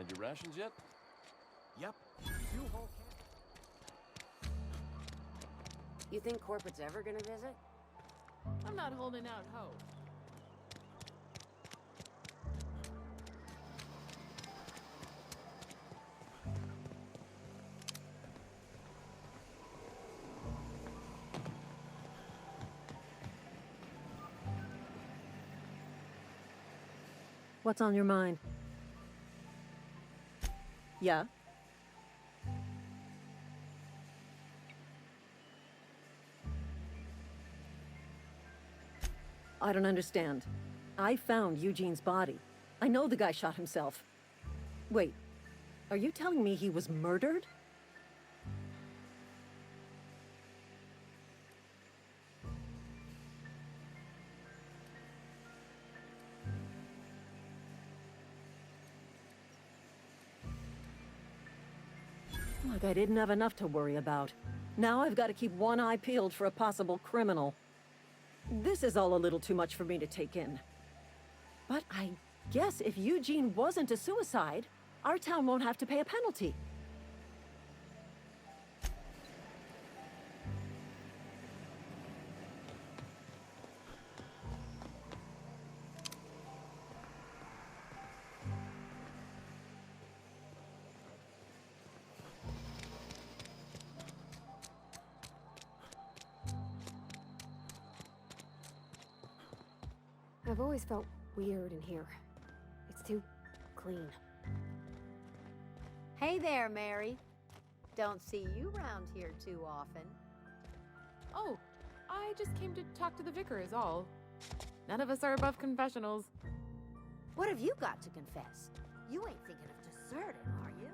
Had your rations yet? Yep. 2 whole cans. You think corporate's ever gonna visit? I'm not holding out hope. What's on your mind? Yeah? I don't understand. I found Eugene's body. I know the guy shot himself. Wait, are you telling me he was murdered? Like I didn't have enough to worry about. Now I've got to keep one eye peeled for a possible criminal. This is all a little too much for me to take in. But I guess if Eugene wasn't a suicide, our town won't have to pay a penalty. I've always felt weird in here. It's too clean. Hey there, Mary. Don't see you around here too often. Oh, I just came to talk to the vicar is all. None of us are above confessionals. What have you got to confess? You ain't thinking of deserting, are you?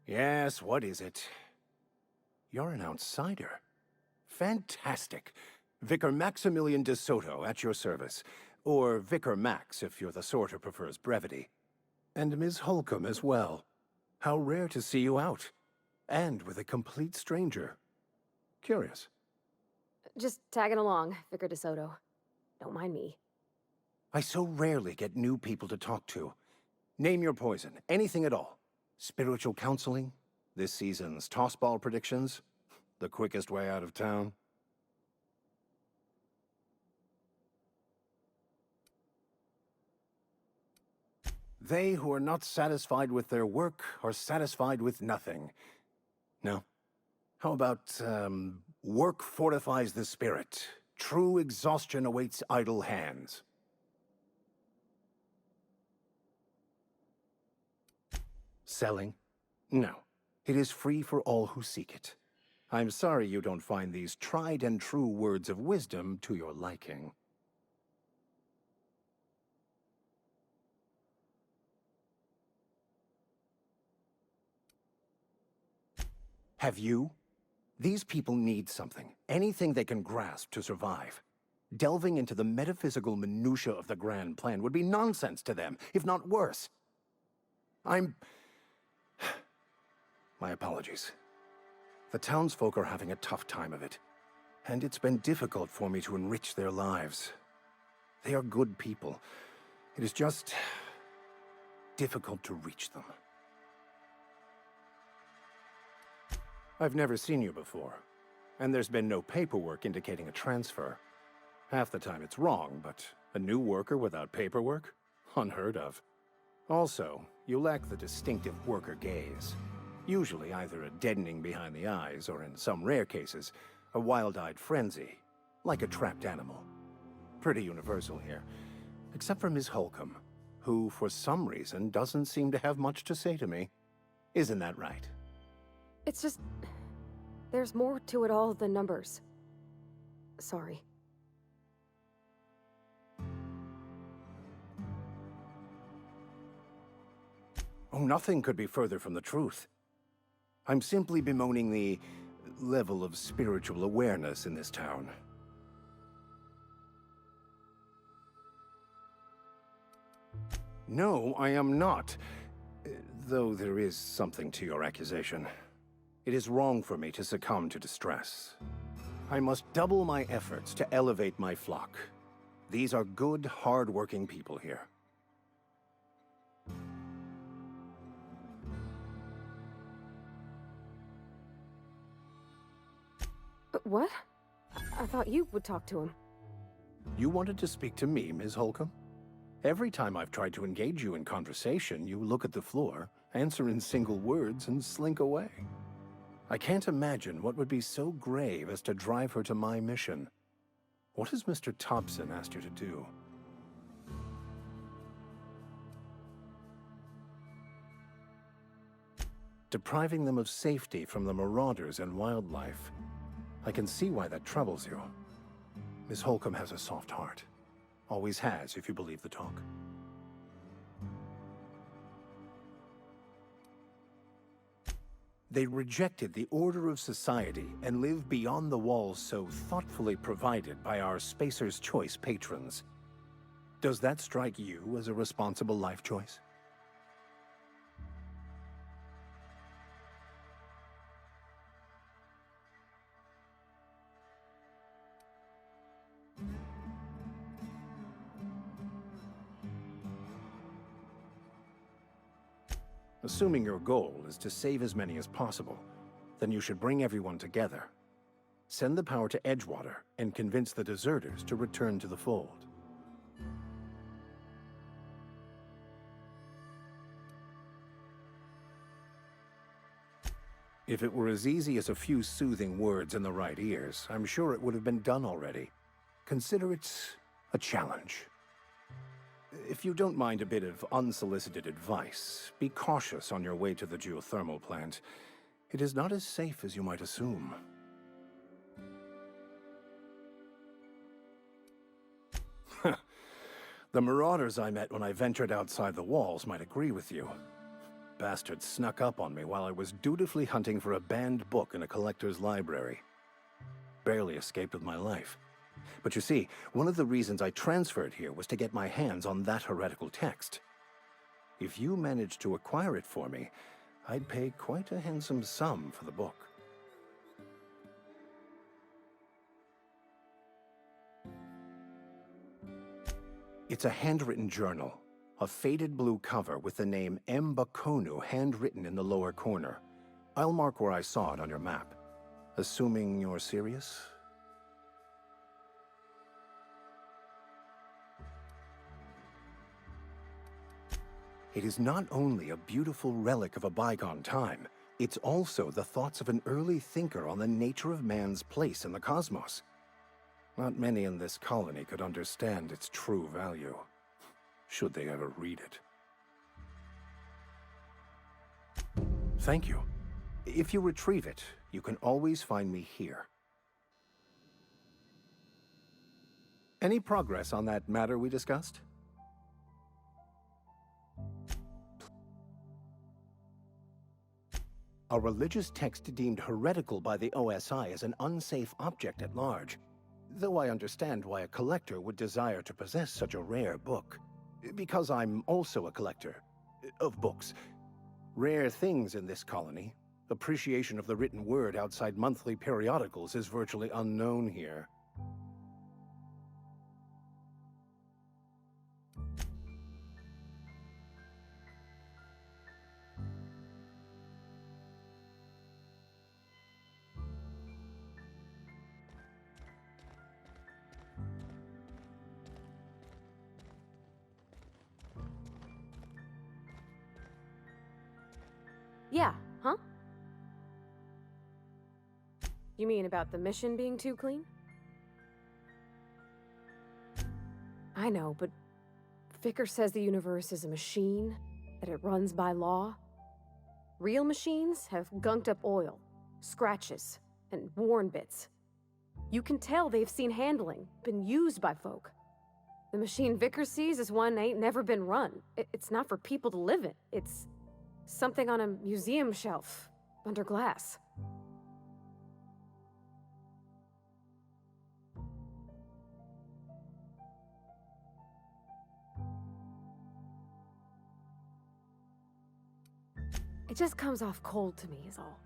Yes, what is it? You're an outsider. Fantastic. Vicar Maximilian de Soto at your service. Or Vicar Max, if you're the sort who prefers brevity. And Ms. Holcomb as well. How rare to see you out. And with a complete stranger. Curious. Just tagging along, Vicar DeSoto. Don't mind me. I so rarely get new people to talk to. Name your poison, anything at all. Spiritual counseling? This season's tossball predictions? The quickest way out of town? They who are not satisfied with their work are satisfied with nothing. No? How about, work fortifies the spirit. True exhaustion awaits idle hands. Selling? No. It is free for all who seek it. I'm sorry you don't find these tried and true words of wisdom to your liking. Have you? These people need something, anything they can grasp to survive. Delving into the metaphysical minutiae of the grand plan would be nonsense to them, if not worse. My apologies. The townsfolk are having a tough time of it, and it's been difficult for me to enrich their lives. They are good people. It is just difficult to reach them. I've never seen you before, and there's been no paperwork indicating a transfer. Half the time it's wrong, but a new worker without paperwork? Unheard of. Also, you lack the distinctive worker gaze. Usually either a deadening behind the eyes, or in some rare cases, a wild-eyed frenzy, like a trapped animal. Pretty universal here, except for Ms. Holcomb, who, for some reason, doesn't seem to have much to say to me. Isn't that right? It's just... there's more to it all than numbers. Sorry. Oh, nothing could be further from the truth. I'm simply bemoaning the level of spiritual awareness in this town. No, I am not. Though there is something to your accusation. It is wrong for me to succumb to distress. I must double my efforts to elevate my flock. These are good, hard-working people here. What? I thought you would talk to him. You wanted to speak to me, Ms. Holcomb? Every time I've tried to engage you in conversation, you look at the floor, answer in single words, and slink away. I can't imagine what would be so grave as to drive her to my mission. What has Mr. Thompson asked you to do? Depriving them of safety from the marauders and wildlife. I can see why that troubles you. Miss Holcomb has a soft heart. Always has, if you believe the talk. They rejected the order of society and live beyond the walls so thoughtfully provided by our Spacer's Choice patrons. Does that strike you as a responsible life choice? Assuming your goal is to save as many as possible, then you should bring everyone together. Send the power to Edgewater and convince the deserters to return to the fold. If it were as easy as a few soothing words in the right ears, I'm sure it would have been done already. Consider it a challenge. If you don't mind a bit of unsolicited advice, be cautious on your way to the geothermal plant. It is not as safe as you might assume. The marauders I met when I ventured outside the walls might agree with you. Bastards snuck up on me while I was dutifully hunting for a banned book in a collector's library. Barely escaped with my life. But you see, one of the reasons I transferred here was to get my hands on that heretical text. If you managed to acquire it for me, I'd pay quite a handsome sum for the book. It's a handwritten journal, a faded blue cover with the name M. Bakonu handwritten in the lower corner. I'll mark where I saw it on your map. Assuming you're serious? It is not only a beautiful relic of a bygone time, it's also the thoughts of an early thinker on the nature of man's place in the cosmos. Not many in this colony could understand its true value, should they ever read it. Thank you. If you retrieve it, you can always find me here. Any progress on that matter we discussed? A religious text deemed heretical by the OSI is an unsafe object at large, though I understand why a collector would desire to possess such a rare book. Because I'm also a collector of books. Rare things in this colony. Appreciation of the written word outside monthly periodicals is virtually unknown here. Yeah, huh? You mean about the mission being too clean? I know, but Vicker says the universe is a machine, that it runs by law. Real machines have gunked up oil, scratches, and worn bits. You can tell they've seen handling, been used by folk. The machine Vicker sees is one ain't never been run. It's not for people to live in. It's something on a museum shelf, under glass. It just comes off cold to me, is all.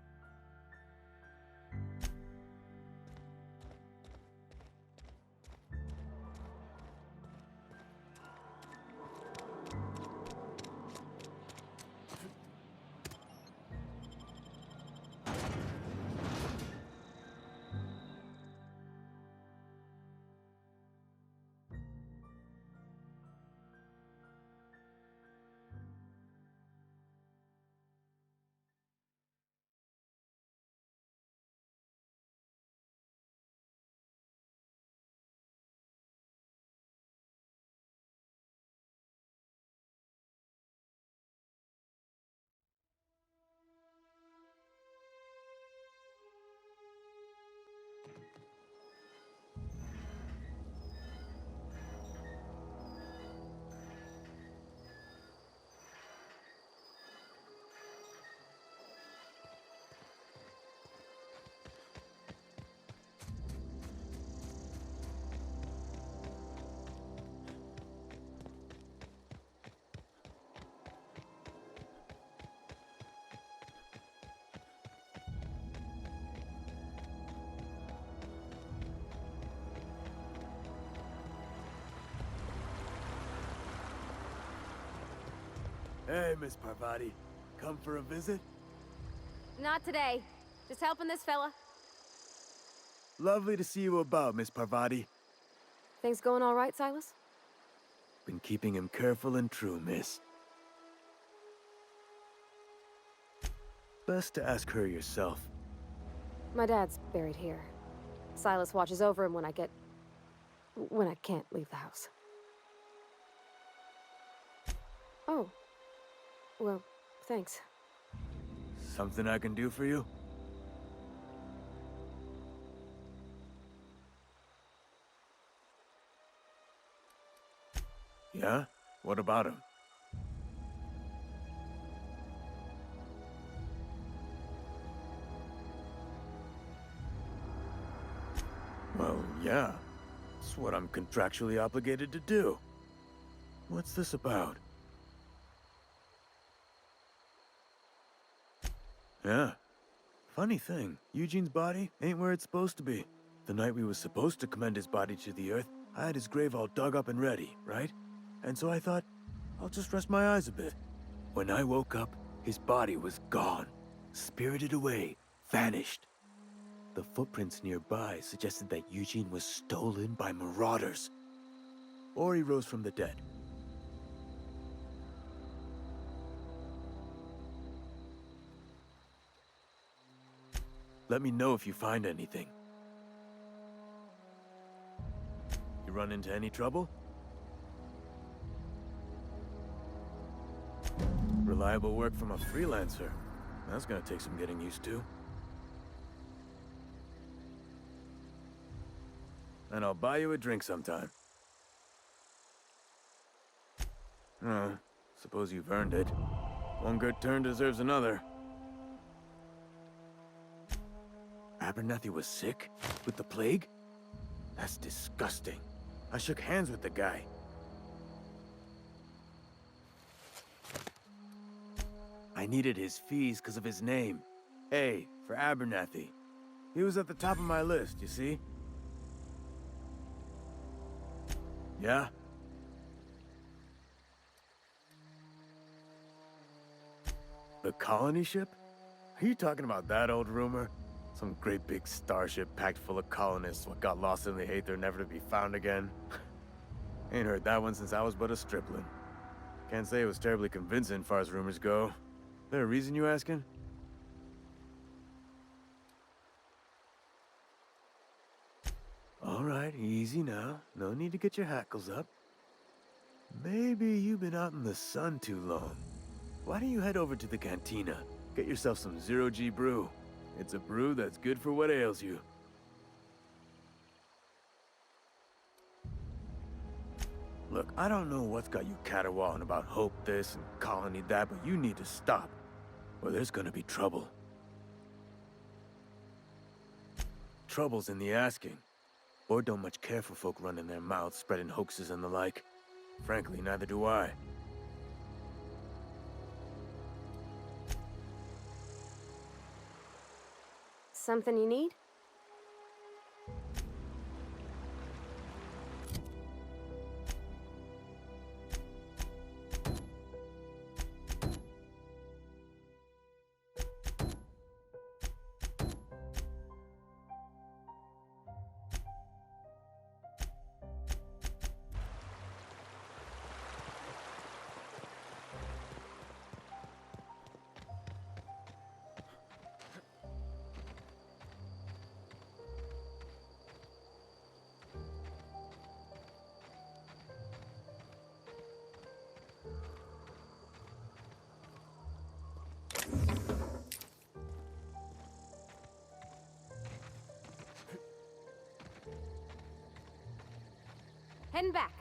Hey, Miss Parvati. Come for a visit? Not today. Just helping this fella. Lovely to see you about, Miss Parvati. Things going all right, Silas? Been keeping him careful and true, miss. Best to ask her yourself. My dad's buried here. Silas watches over him when I can't leave the house. Oh. Well, thanks. Something I can do for you? Yeah? What about him? Well, yeah. It's what I'm contractually obligated to do. What's this about? Yeah. Funny thing, Eugene's body ain't where it's supposed to be. The night we was supposed to commend his body to the earth, I had his grave all dug up and ready, right? And so I thought, I'll just rest my eyes a bit. When I woke up, his body was gone. Spirited away. Vanished. The footprints nearby suggested that Eugene was stolen by marauders. Or he rose from the dead. Let me know if you find anything. You run into any trouble? Reliable work from a freelancer. That's gonna take some getting used to. And I'll buy you a drink sometime. Oh, suppose you've earned it. One good turn deserves another. Abernathy was sick? With the plague? That's disgusting. I shook hands with the guy. I needed his fees because of his name. A, for Abernathy. He was at the top of my list, you see? Yeah? The colony ship? Are you talking about that old rumor? Some great big starship packed full of colonists what got lost in the Aether never to be found again? Ain't heard that one since I was but a stripling. Can't say it was terribly convincing far as rumors go. There a reason you asking? All right, easy now. No need to get your hackles up. Maybe you've been out in the sun too long. Why don't you head over to the cantina? Get yourself some zero-G brew. It's a brew that's good for what ails you. Look, I don't know what's got you caterwauling about hope this and colony that, but you need to stop, or there's gonna be trouble. Trouble's in the asking. Or don't much care for folk running their mouths, spreading hoaxes and the like. Frankly, neither do I. Something you need? Heading back.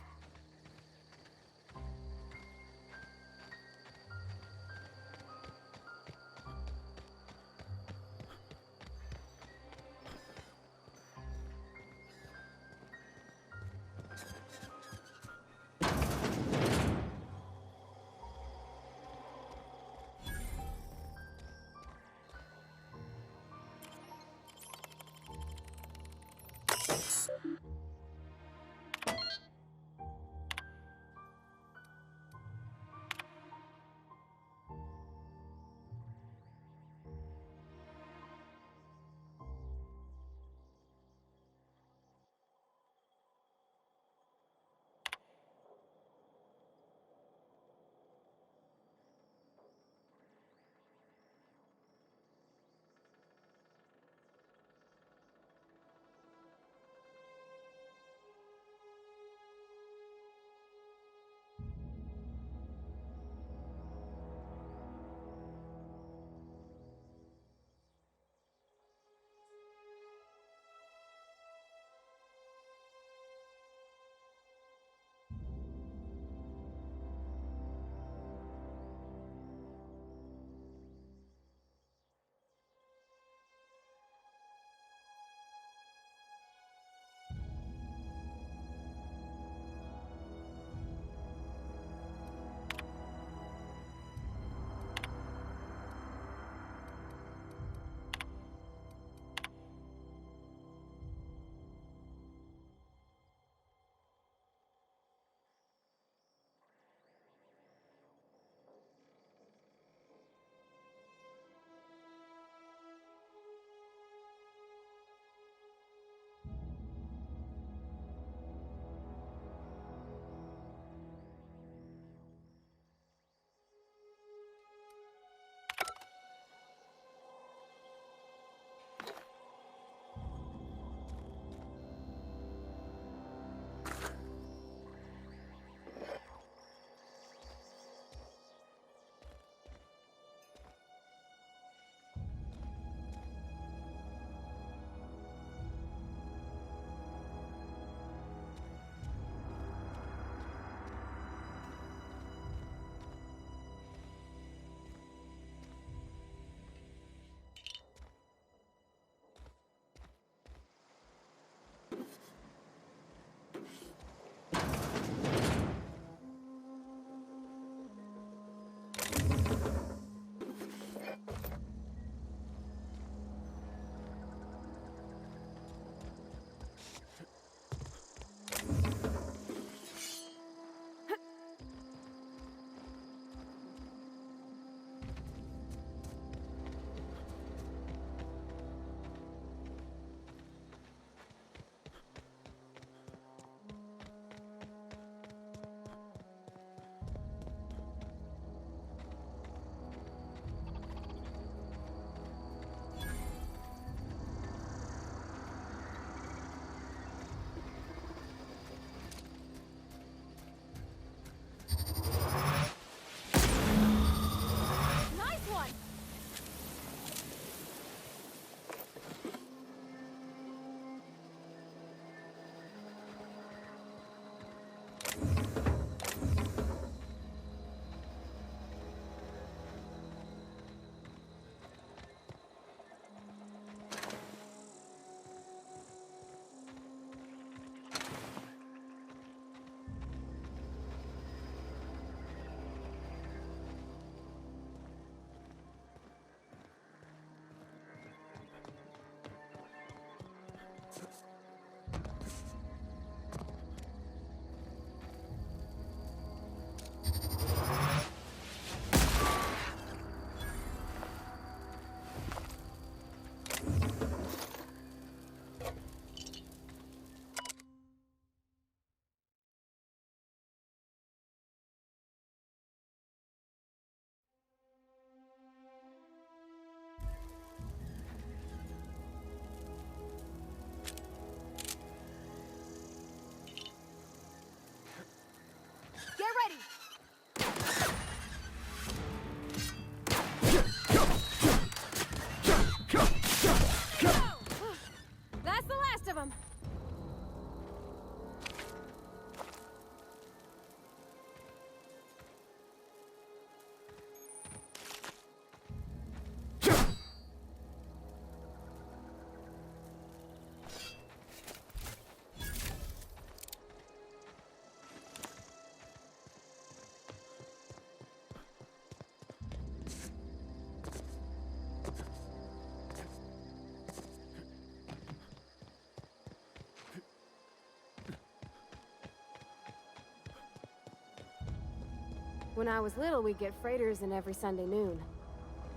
When I was little, we'd get freighters in every Sunday noon.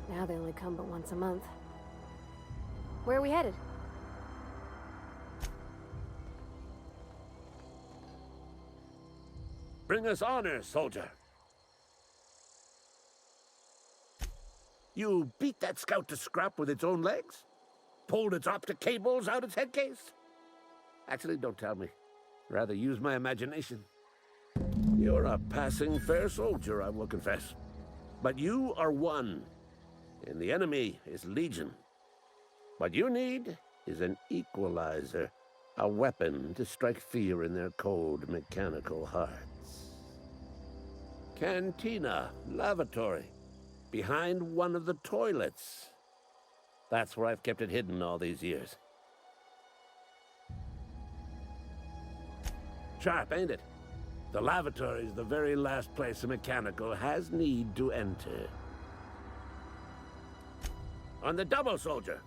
Now they only come but once a month. Where are we headed? Bring us honor, soldier. You beat that scout to scrap with its own legs? Pulled its optic cables out its head case? Actually, don't tell me. Rather use my imagination. You're a passing fair soldier, I will confess. But you are one, and the enemy is legion. What you need is an equalizer, a weapon to strike fear in their cold, mechanical hearts. Cantina, lavatory, behind one of the toilets. That's where I've kept it hidden all these years. Sharp, ain't it? The lavatory is the very last place a mechanical has need to enter. On the double, soldier.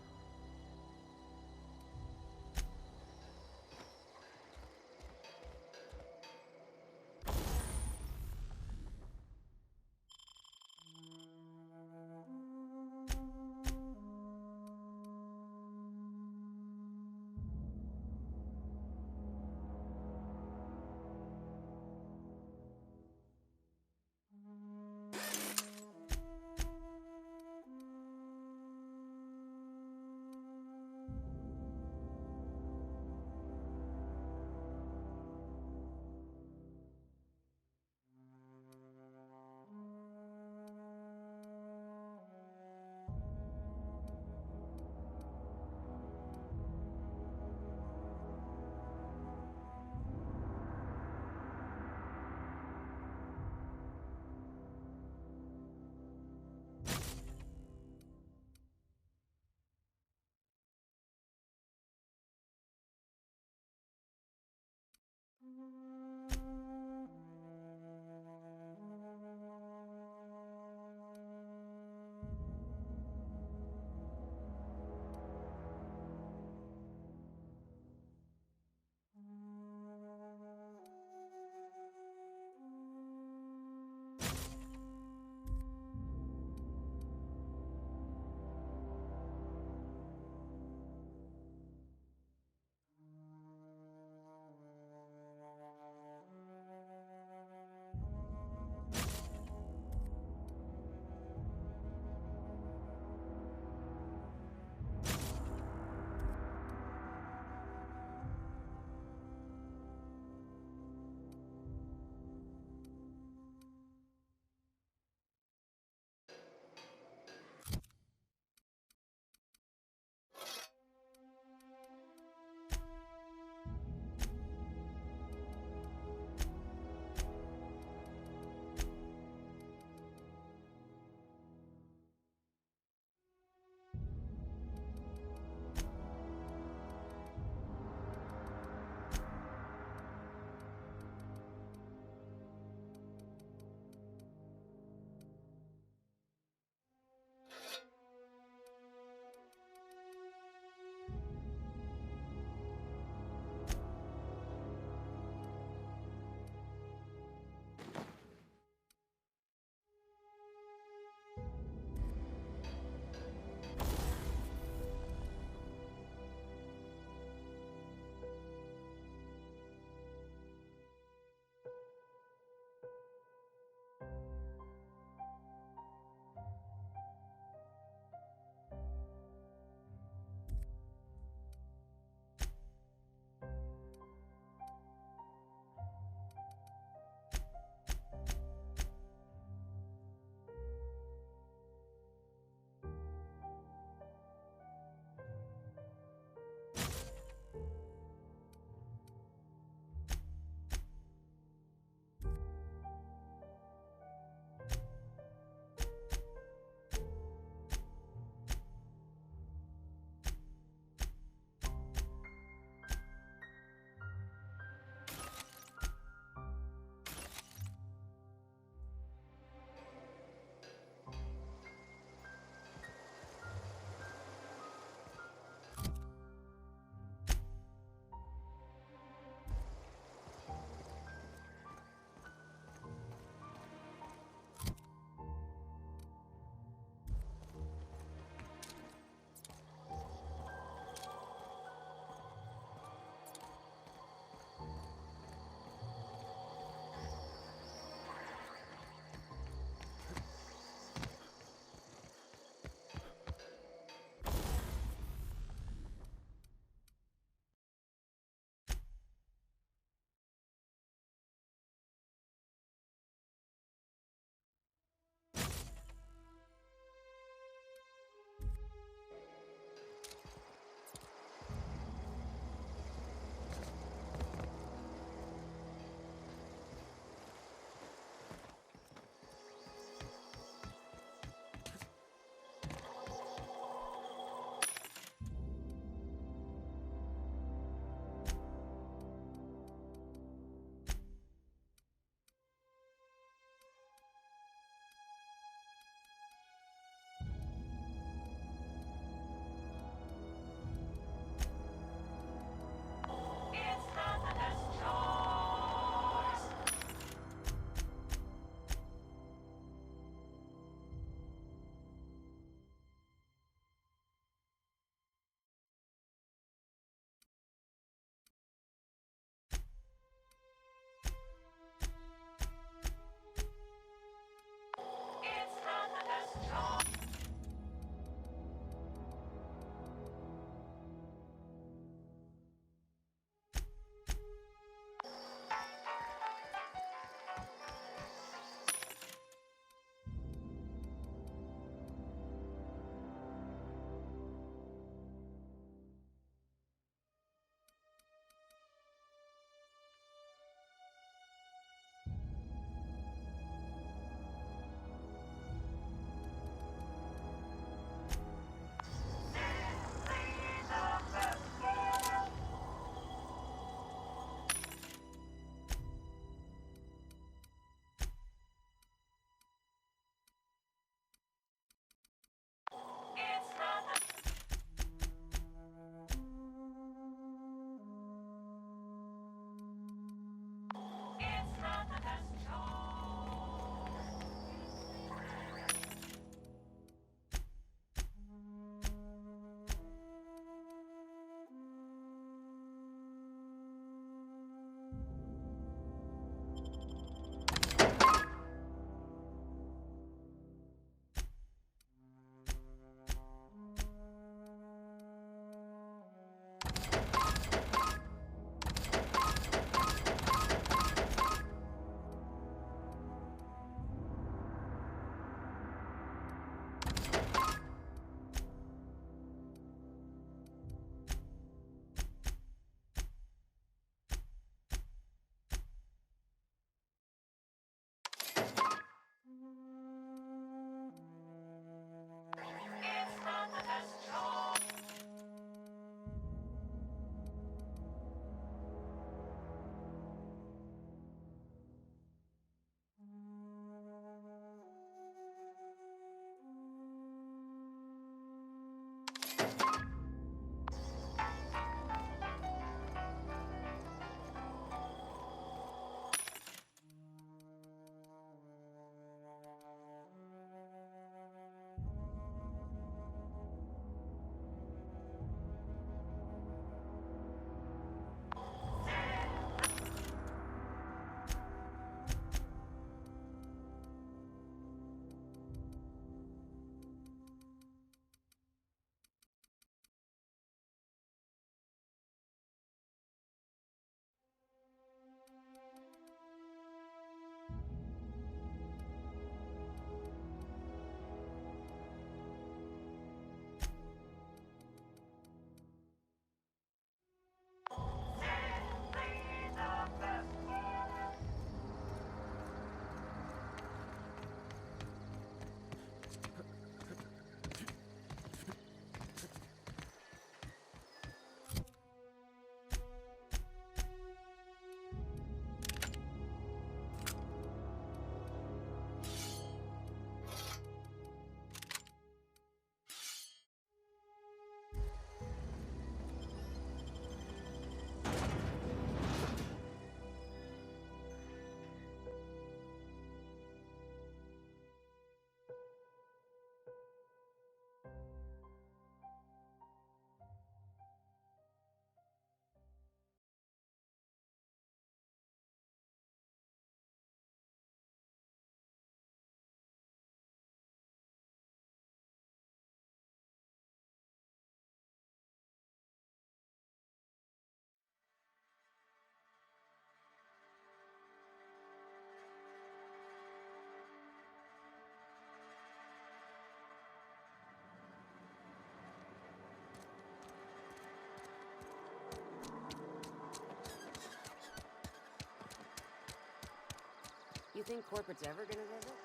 You think corporate's ever gonna visit?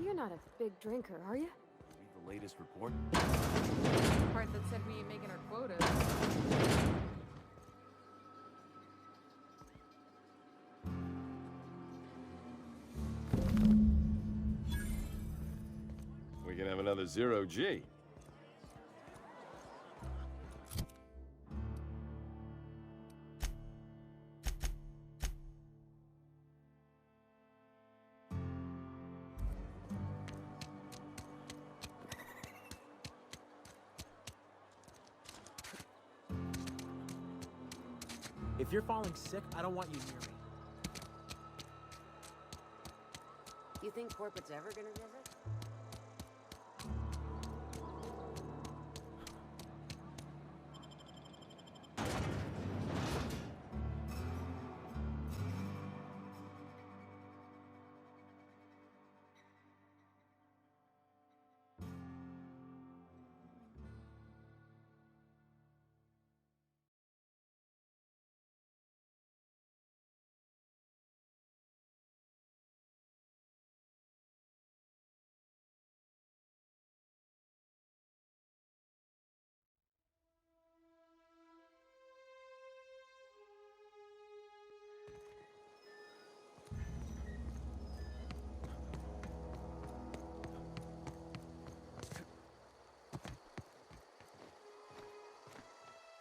You're not a big drinker, are you? Read the latest report? The part that said we ain't making our quota. We can have another zero G. If you're falling sick, I don't want you near me. You think corporate's ever gonna visit?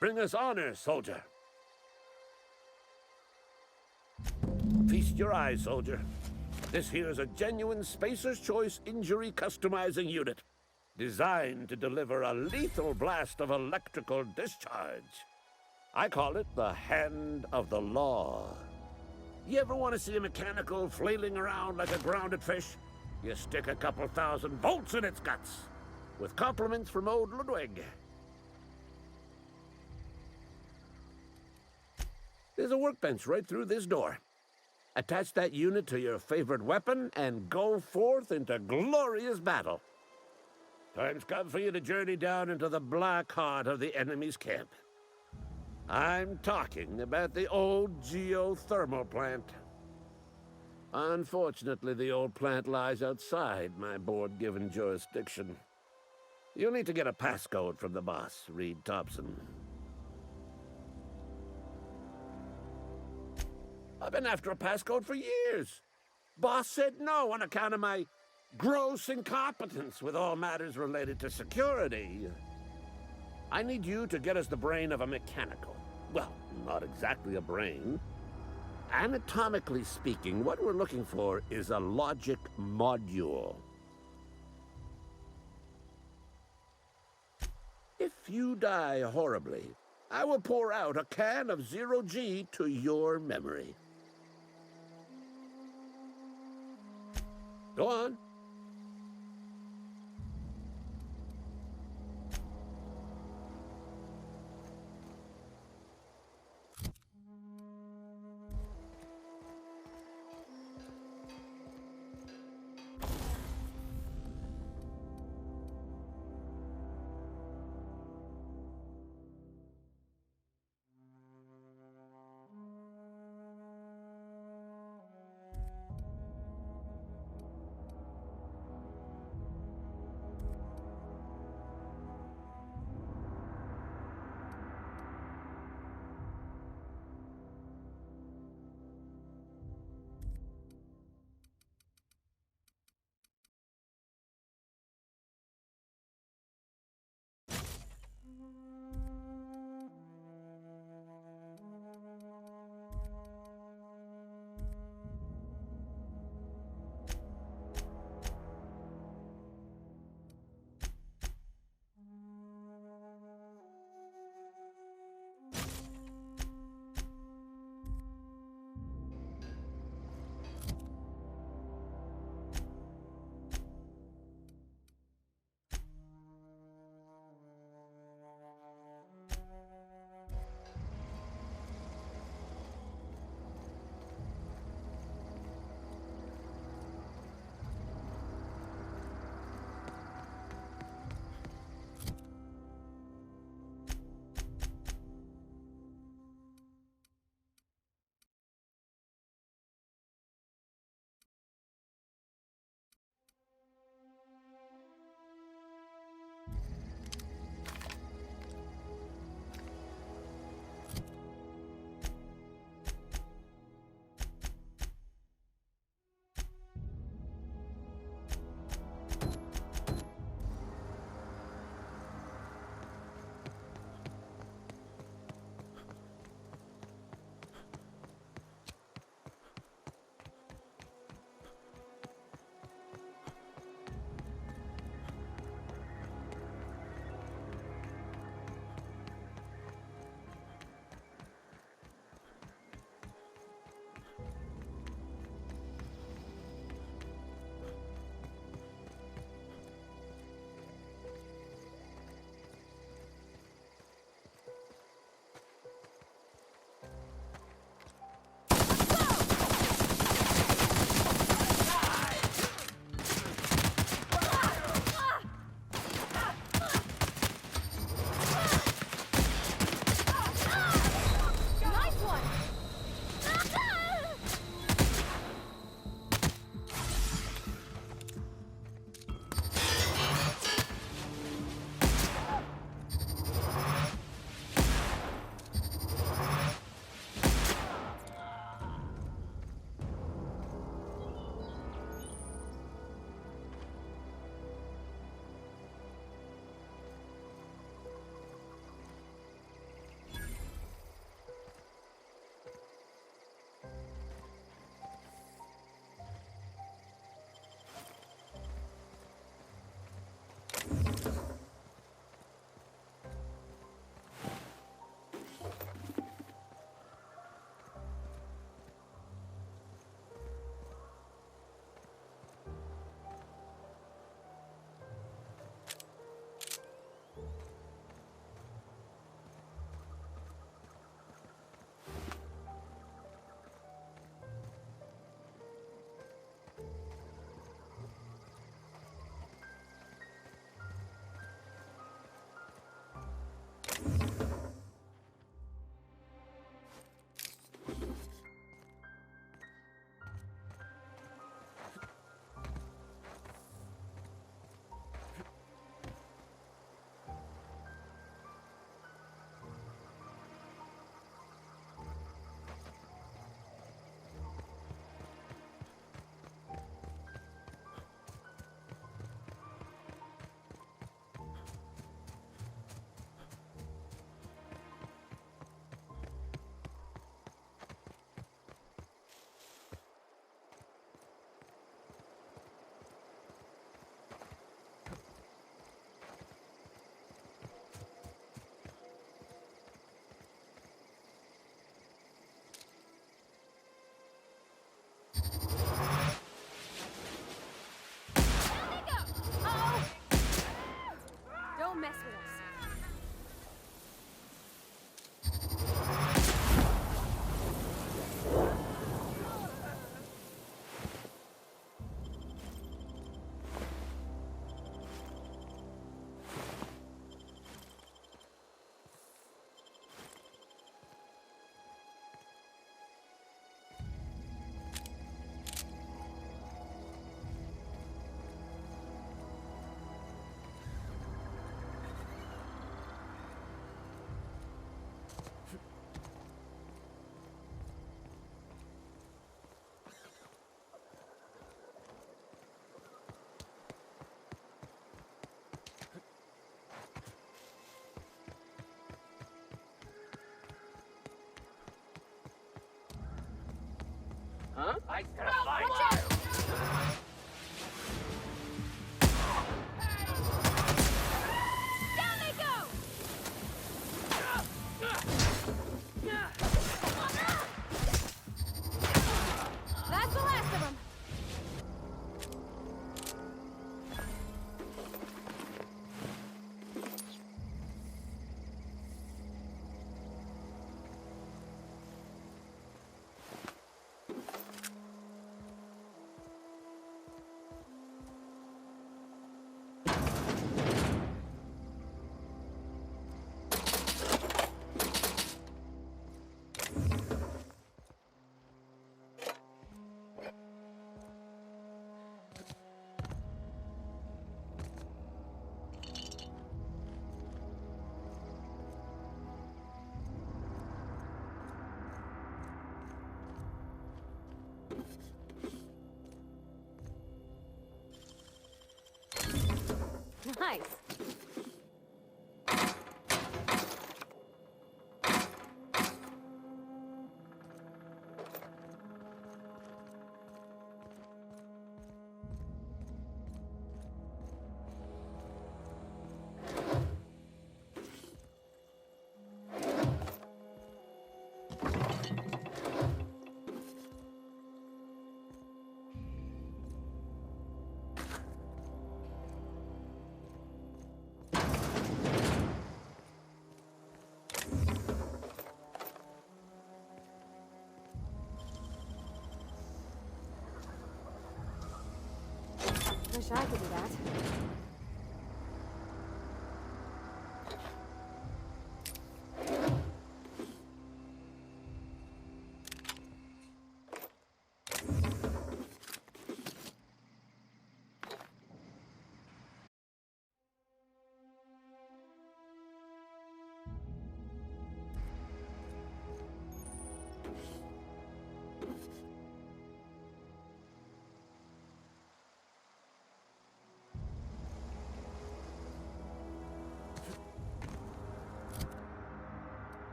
Bring us honor, soldier. Feast your eyes, soldier. This here's a genuine Spacer's Choice injury customizing unit, designed to deliver a lethal blast of electrical discharge. I call it the Hand of the Law. You ever want to see a mechanical flailing around like a grounded fish? You stick a couple thousand volts in its guts. With compliments from old Ludwig. There's a workbench right through this door. Attach that unit to your favorite weapon and go forth into glorious battle. Time's come for you to journey down into the black heart of the enemy's camp. I'm talking about the old geothermal plant. Unfortunately, the old plant lies outside my board-given jurisdiction. You'll need to get a passcode from the boss, Reed Thompson. I've been after a passcode for years. Boss said no on account of my gross incompetence with all matters related to security. I need you to get us the brain of a mechanical. Well, not exactly a brain. Anatomically speaking, what we're looking for is a logic module. If you die horribly, I will pour out a can of zero G to your memory. Go on. That's the last of them. Nice. Wish I could do that.